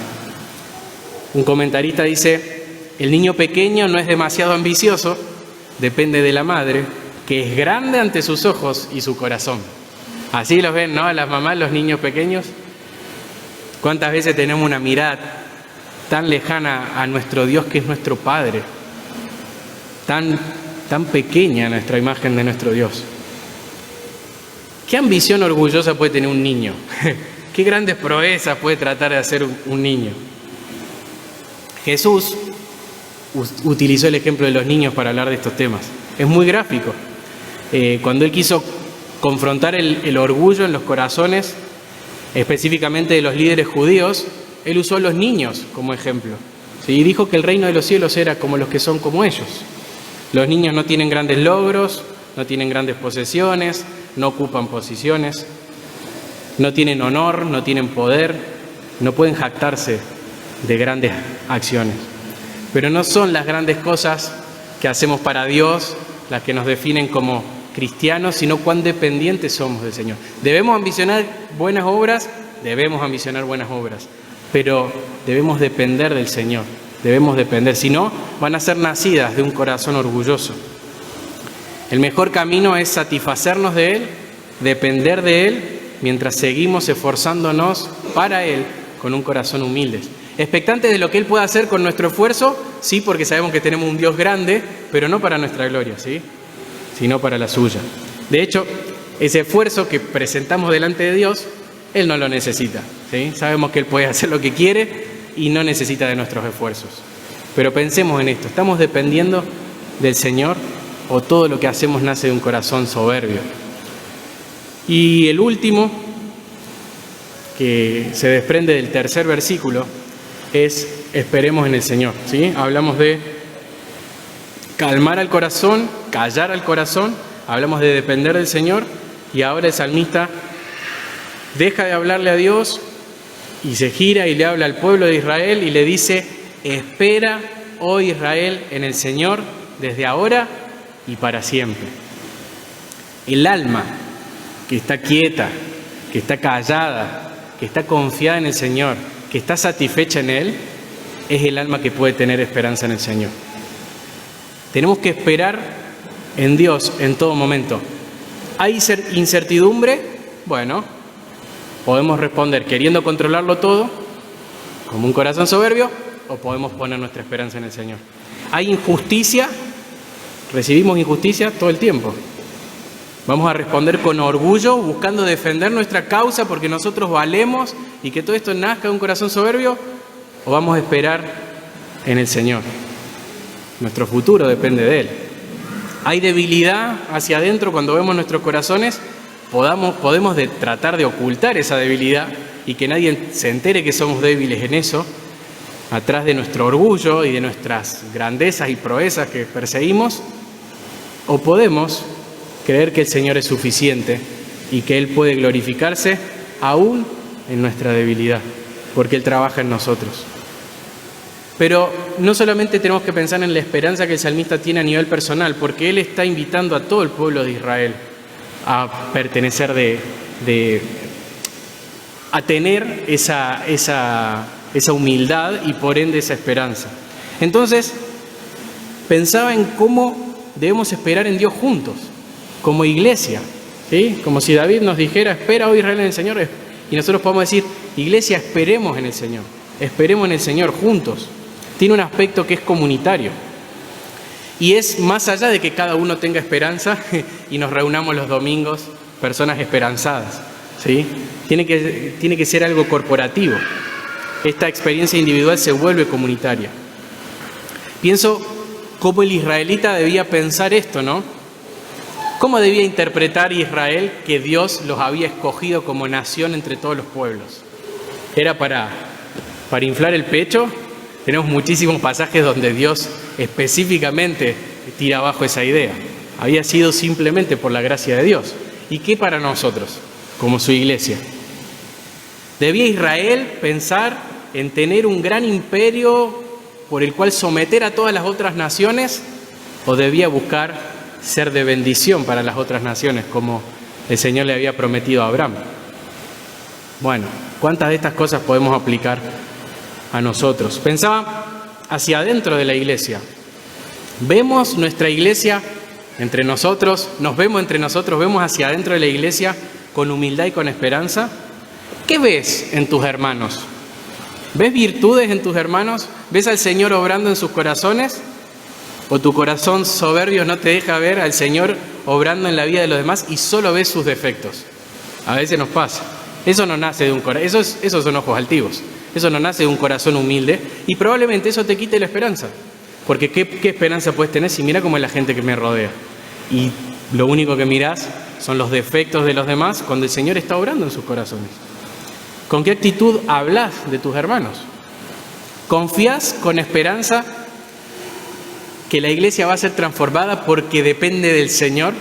Un comentarista dice: el niño pequeño no es demasiado ambicioso, depende de la madre, que es grande ante sus ojos y su corazón. Así los ven, ¿no? Las mamás, los niños pequeños. ¿Cuántas veces tenemos una mirada tan lejana a nuestro Dios, que es nuestro Padre? Tan pequeña nuestra imagen de nuestro Dios. ¿Qué ambición orgullosa puede tener un niño? ¿Qué grandes proezas puede tratar de hacer un niño? Jesús utilizó el ejemplo de los niños para hablar de estos temas. Es muy gráfico. Cuando Él quiso confrontar el orgullo en los corazones, específicamente de los líderes judíos, Él usó a los niños como ejemplo. ¿Sí? Y dijo que el reino de los cielos era como los que son como ellos. Los niños no tienen grandes logros, no tienen grandes posesiones, no ocupan posiciones, no tienen honor, no tienen poder, no pueden jactarse de grandes acciones. Pero no son las grandes cosas que hacemos para Dios las que nos definen como cristianos, sino cuán dependientes somos del Señor. ¿Debemos ambicionar buenas obras? Debemos ambicionar buenas obras, pero debemos depender del Señor, debemos depender, si no, van a ser nacidas de un corazón orgulloso. El mejor camino es satisfacernos de Él, depender de Él, mientras seguimos esforzándonos para Él con un corazón humilde. Expectantes de lo que Él pueda hacer con nuestro esfuerzo, sí, porque sabemos que tenemos un Dios grande, pero no para nuestra gloria, ¿sí? sino para la suya. De hecho, ese esfuerzo que presentamos delante de Dios, Él no lo necesita, ¿sí? Sabemos que Él puede hacer lo que quiere y no necesita de nuestros esfuerzos. Pero pensemos en esto, ¿estamos dependiendo del Señor o todo lo que hacemos nace de un corazón soberbio? Y el último, que se desprende del tercer versículo, es esperemos en el Señor, ¿sí? Hablamos de calmar al corazón, callar al corazón, hablamos de depender del Señor, y ahora el salmista deja de hablarle a Dios y se gira y le habla al pueblo de Israel y le dice: espera, oh Israel, en el Señor desde ahora y para siempre. El alma que está quieta, que está callada, que está confiada en el Señor, que está satisfecha en Él, es el alma que puede tener esperanza en el Señor. Tenemos que esperar en Dios en todo momento. ¿Hay incertidumbre? Bueno, podemos responder queriendo controlarlo todo, como un corazón soberbio, o podemos poner nuestra esperanza en el Señor. ¿Hay injusticia? Recibimos injusticia todo el tiempo. Vamos a responder con orgullo, buscando defender nuestra causa porque nosotros valemos y que todo esto nazca de un corazón soberbio, o vamos a esperar en el Señor. Nuestro futuro depende de Él. Hay debilidad hacia adentro cuando vemos nuestros corazones, podemos tratar de ocultar esa debilidad y que nadie se entere que somos débiles en eso, atrás de nuestro orgullo y de nuestras grandezas y proezas que perseguimos, o podemos creer que el Señor es suficiente y que Él puede glorificarse aún en nuestra debilidad, porque Él trabaja en nosotros. Pero no solamente tenemos que pensar en la esperanza que el salmista tiene a nivel personal, porque él está invitando a todo el pueblo de Israel a pertenecer a tener esa humildad y por ende esa esperanza. Entonces, pensaba en cómo debemos esperar en Dios juntos, como iglesia, ¿sí? Como si David nos dijera: espera, oh Israel, en el Señor, y nosotros podemos decir: iglesia, esperemos en el Señor, esperemos en el Señor juntos. Tiene un aspecto que es comunitario y es más allá de que cada uno tenga esperanza y nos reunamos los domingos personas esperanzadas, ¿sí? Tiene que ser algo corporativo. Esta experiencia individual se vuelve comunitaria. Pienso cómo el israelita debía pensar esto, ¿no? ¿Cómo debía interpretar Israel que Dios los había escogido como nación entre todos los pueblos? ¿Era para inflar el pecho? Tenemos muchísimos pasajes donde Dios específicamente tira abajo esa idea. Había sido simplemente por la gracia de Dios. ¿Y qué para nosotros, como su iglesia? ¿Debía Israel pensar en tener un gran imperio por el cual someter a todas las otras naciones? ¿O debía buscar ser de bendición para las otras naciones, como el Señor le había prometido a Abraham? Bueno, ¿cuántas de estas cosas podemos aplicar a nosotros? Pensaba hacia adentro de la iglesia. ¿Vemos nuestra iglesia entre nosotros? ¿Nos vemos entre nosotros? ¿Vemos hacia adentro de la iglesia con humildad y con esperanza? ¿Qué ves en tus hermanos? ¿Ves virtudes en tus hermanos? ¿Ves al Señor obrando en sus corazones? ¿O tu corazón soberbio no te deja ver al Señor obrando en la vida de los demás y solo ves sus defectos? A veces nos pasa. Eso no nace de un corazón, esos son ojos altivos. Eso no nace de un corazón humilde y probablemente eso te quite la esperanza. Porque ¿qué esperanza puedes tener si mira cómo es la gente que me rodea? Y lo único que mirás son los defectos de los demás cuando el Señor está obrando en sus corazones. ¿Con qué actitud hablas de tus hermanos? ¿Confías con esperanza que la iglesia va a ser transformada porque depende del Señor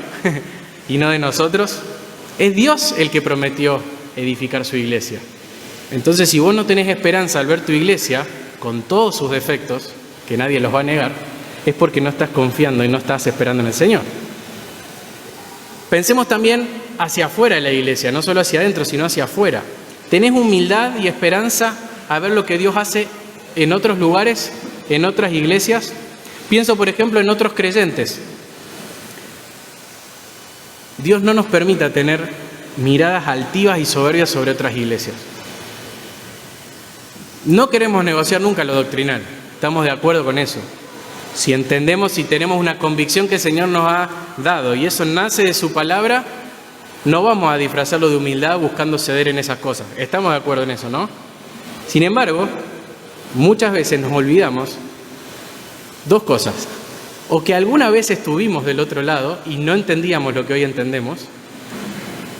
y no de nosotros? Es Dios el que prometió edificar su iglesia. Entonces, si vos no tenés esperanza al ver tu iglesia, con todos sus defectos, que nadie los va a negar, es porque no estás confiando y no estás esperando en el Señor. Pensemos también hacia afuera de la iglesia, no solo hacia adentro, sino hacia afuera. ¿Tenés humildad y esperanza a ver lo que Dios hace en otros lugares, en otras iglesias? Pienso, por ejemplo, en otros creyentes. Dios no nos permita tener miradas altivas y soberbias sobre otras iglesias. No queremos negociar nunca lo doctrinal, estamos de acuerdo con eso. Si entendemos, si tenemos una convicción que el Señor nos ha dado y eso nace de su palabra, no vamos a disfrazarlo de humildad buscando ceder en esas cosas. Estamos de acuerdo en eso, ¿no? Sin embargo, muchas veces nos olvidamos dos cosas. O que alguna vez estuvimos del otro lado y no entendíamos lo que hoy entendemos.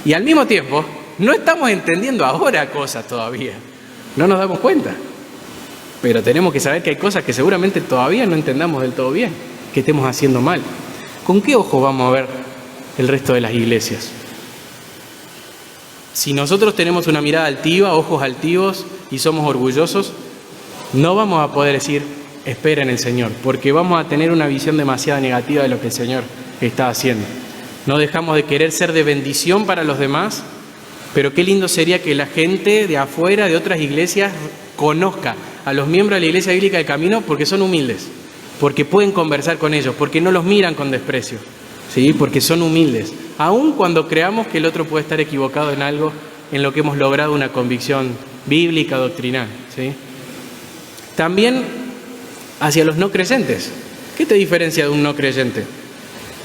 Y al mismo tiempo, no estamos entendiendo ahora cosas todavía. No nos damos cuenta. Pero tenemos que saber que hay cosas que seguramente todavía no entendamos del todo bien, que estemos haciendo mal. ¿Con qué ojo vamos a ver el resto de las iglesias? Si nosotros tenemos una mirada altiva, ojos altivos y somos orgullosos, no vamos a poder decir, espera en el Señor, porque vamos a tener una visión demasiado negativa de lo que el Señor está haciendo. No dejamos de querer ser de bendición para los demás, pero qué lindo sería que la gente de afuera, de otras iglesias, conozca a los miembros de la Iglesia Bíblica del Camino porque son humildes, porque pueden conversar con ellos, porque no los miran con desprecio, ¿sí? Porque son humildes, aun cuando creamos que el otro puede estar equivocado en algo en lo que hemos logrado una convicción bíblica, doctrinal, ¿sí? También hacia los no creyentes. ¿Qué te diferencia de un no creyente?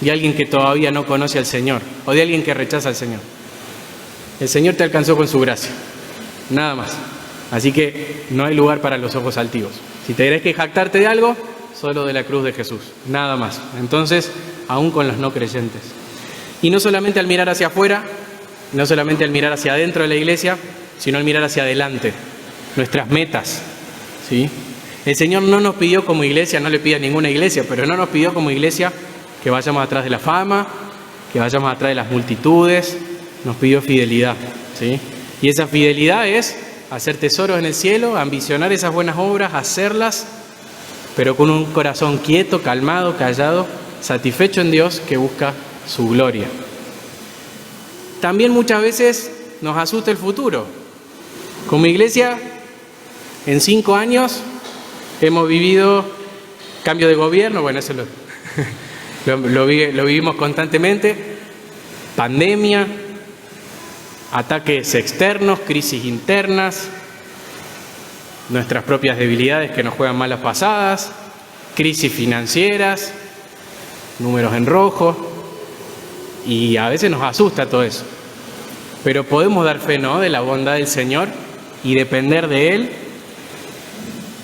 De alguien que todavía no conoce al Señor o de alguien que rechaza al Señor. El Señor te alcanzó con su gracia, nada más. Así que no hay lugar para los ojos altivos. Si te querés que jactarte de algo, solo de la cruz de Jesús, nada más. Entonces, aún con los no creyentes. Y no solamente al mirar hacia afuera, no solamente al mirar hacia adentro de la iglesia, sino al mirar hacia adelante, nuestras metas, ¿sí? El Señor no nos pidió como iglesia, no le pide a ninguna iglesia, pero no nos pidió como iglesia que vayamos atrás de la fama, que vayamos atrás de las multitudes, nos pidió fidelidad, ¿sí? Y esa fidelidad es hacer tesoros en el cielo, ambicionar esas buenas obras, hacerlas, pero con un corazón quieto, calmado, callado, satisfecho en Dios que busca su gloria. También muchas veces nos asusta el futuro. Como iglesia, en 5 años hemos vivido cambio de gobierno, bueno, eso lo vivimos constantemente, pandemia, ataques externos, crisis internas, nuestras propias debilidades que nos juegan malas pasadas, crisis financieras, números en rojo, y a veces nos asusta todo eso. Pero podemos dar fe, ¿no?, de la bondad del Señor y depender de Él.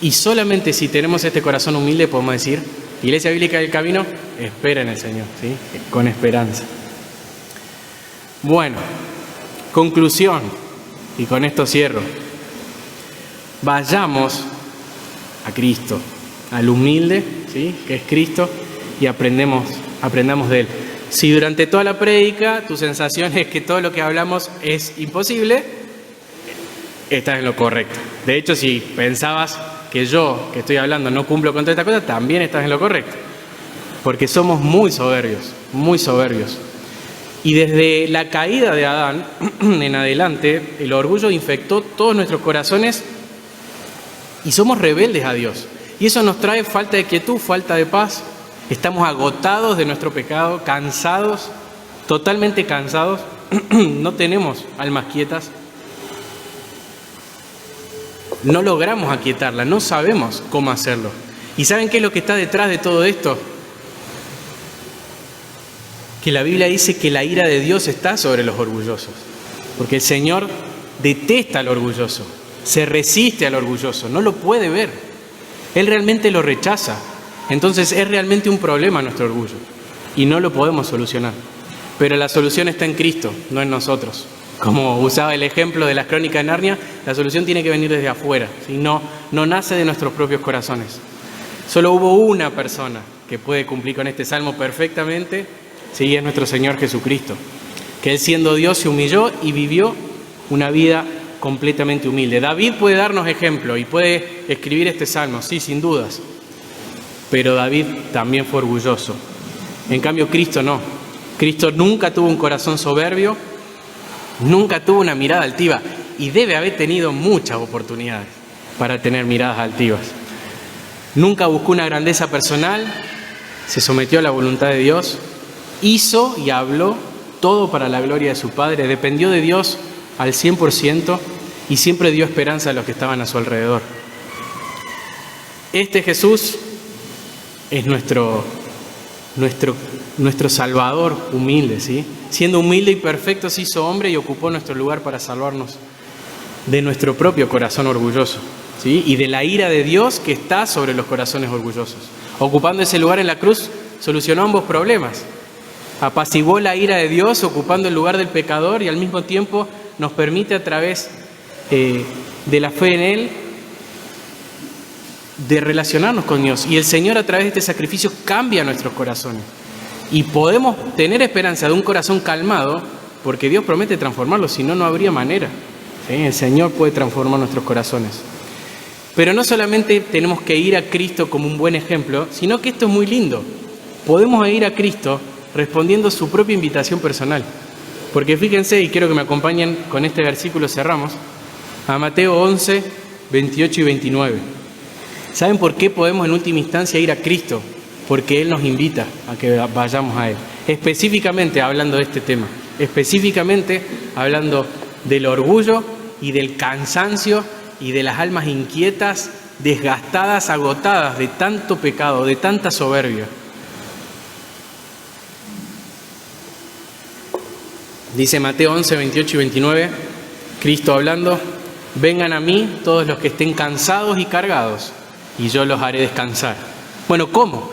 Y solamente si tenemos este corazón humilde podemos decir, Iglesia Bíblica del Camino, espera en el Señor, ¿sí? Con esperanza. Bueno, conclusión, y con esto cierro. Vayamos a Cristo, al humilde, ¿sí?, que es Cristo, y aprendamos de Él. Si durante toda la prédica tu sensación es que todo lo que hablamos es imposible, estás en lo correcto. De hecho, si pensabas que yo, que estoy hablando, no cumplo con todas estas cosas, también estás en lo correcto. Porque somos muy soberbios, muy soberbios. Y desde la caída de Adán en adelante, el orgullo infectó todos nuestros corazones y somos rebeldes a Dios. Y eso nos trae falta de quietud, falta de paz. Estamos agotados de nuestro pecado, cansados, totalmente cansados. No tenemos almas quietas. No logramos aquietarla, no sabemos cómo hacerlo. ¿Y saben qué es lo que está detrás de todo esto? Que la Biblia dice que la ira de Dios está sobre los orgullosos. Porque el Señor detesta al orgulloso, se resiste al orgulloso, no lo puede ver. Él realmente lo rechaza. Entonces es realmente un problema nuestro orgullo y no lo podemos solucionar. Pero la solución está en Cristo, no en nosotros. Como usaba el ejemplo de las Crónicas de Narnia, la solución tiene que venir desde afuera, ¿sí? No nace de nuestros propios corazones. Solo hubo una persona que puede cumplir con este salmo perfectamente, sí, es nuestro Señor Jesucristo, que Él siendo Dios se humilló y vivió una vida completamente humilde. David puede darnos ejemplo y puede escribir este salmo, sí, sin dudas, pero David también fue orgulloso. En cambio, Cristo no. Cristo nunca tuvo un corazón soberbio, nunca tuvo una mirada altiva y debe haber tenido muchas oportunidades para tener miradas altivas. Nunca buscó una grandeza personal, se sometió a la voluntad de Dios, hizo y habló todo para la gloria de su Padre, dependió de Dios al 100% y siempre dio esperanza a los que estaban a su alrededor. Este Jesús es nuestro Salvador humilde, ¿sí? Siendo humilde y perfecto se hizo hombre y ocupó nuestro lugar para salvarnos de nuestro propio corazón orgulloso, ¿sí? Y de la ira de Dios que está sobre los corazones orgullosos. Ocupando ese lugar en la cruz, solucionó ambos problemas. Apaciguó la ira de Dios ocupando el lugar del pecador y al mismo tiempo nos permite a través de la fe en Él de relacionarnos con Dios. Y el Señor a través de este sacrificio cambia nuestros corazones. Y podemos tener esperanza de un corazón calmado porque Dios promete transformarlo, si no, no habría manera. ¿Sí? El Señor puede transformar nuestros corazones. Pero no solamente tenemos que ir a Cristo como un buen ejemplo, sino que esto es muy lindo. Podemos ir a Cristo respondiendo su propia invitación personal. Porque fíjense, y quiero que me acompañen con este versículo, cerramos, a Mateo 11, 28 y 29. ¿Saben por qué podemos en última instancia ir a Cristo? Porque Él nos invita a que vayamos a Él. Específicamente hablando de este tema, específicamente hablando del orgullo y del cansancio y de las almas inquietas, desgastadas, agotadas de tanto pecado, de tanta soberbia. Dice Mateo 11, 28 y 29, Cristo hablando: vengan a mí todos los que estén cansados y cargados, y yo los haré descansar. Bueno, ¿cómo?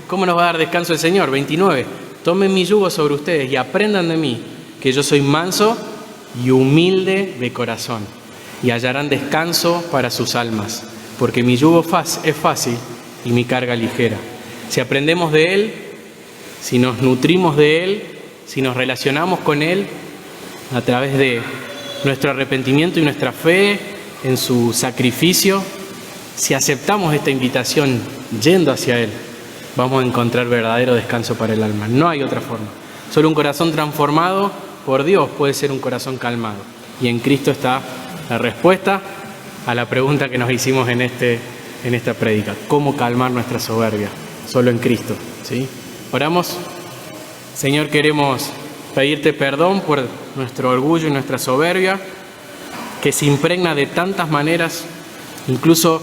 ¿Cómo nos va a dar descanso el Señor? 29, tomen mi yugo sobre ustedes y aprendan de mí, que yo soy manso y humilde de corazón, y hallarán descanso para sus almas, porque mi yugo es fácil y mi carga ligera. Si aprendemos de Él, si nos nutrimos de Él, si nos relacionamos con Él a través de nuestro arrepentimiento y nuestra fe en su sacrificio, si aceptamos esta invitación yendo hacia Él, vamos a encontrar verdadero descanso para el alma. No hay otra forma. Solo un corazón transformado por Dios puede ser un corazón calmado. Y en Cristo está la respuesta a la pregunta que nos hicimos en esta prédica. ¿Cómo calmar nuestra soberbia? Solo en Cristo, ¿sí? Oramos. Señor, queremos pedirte perdón por nuestro orgullo y nuestra soberbia, que se impregna de tantas maneras. Incluso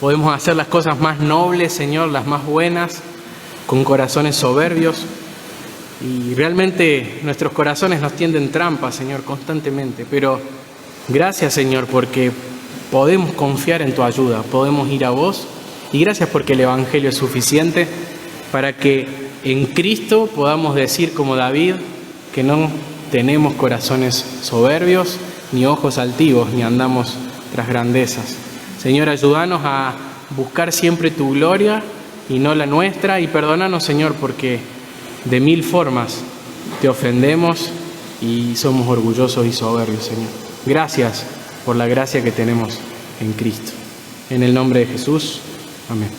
podemos hacer las cosas más nobles, Señor, las más buenas, con corazones soberbios. Y realmente nuestros corazones nos tienden trampas, Señor, constantemente. Pero gracias, Señor, porque podemos confiar en tu ayuda, podemos ir a vos. Y gracias porque el Evangelio es suficiente para que en Cristo podamos decir como David que no tenemos corazones soberbios, ni ojos altivos, ni andamos tras grandezas. Señor, ayúdanos a buscar siempre tu gloria y no la nuestra, y perdónanos, Señor, porque de mil formas te ofendemos y somos orgullosos y soberbios, Señor. Gracias por la gracia que tenemos en Cristo. En el nombre de Jesús, amén.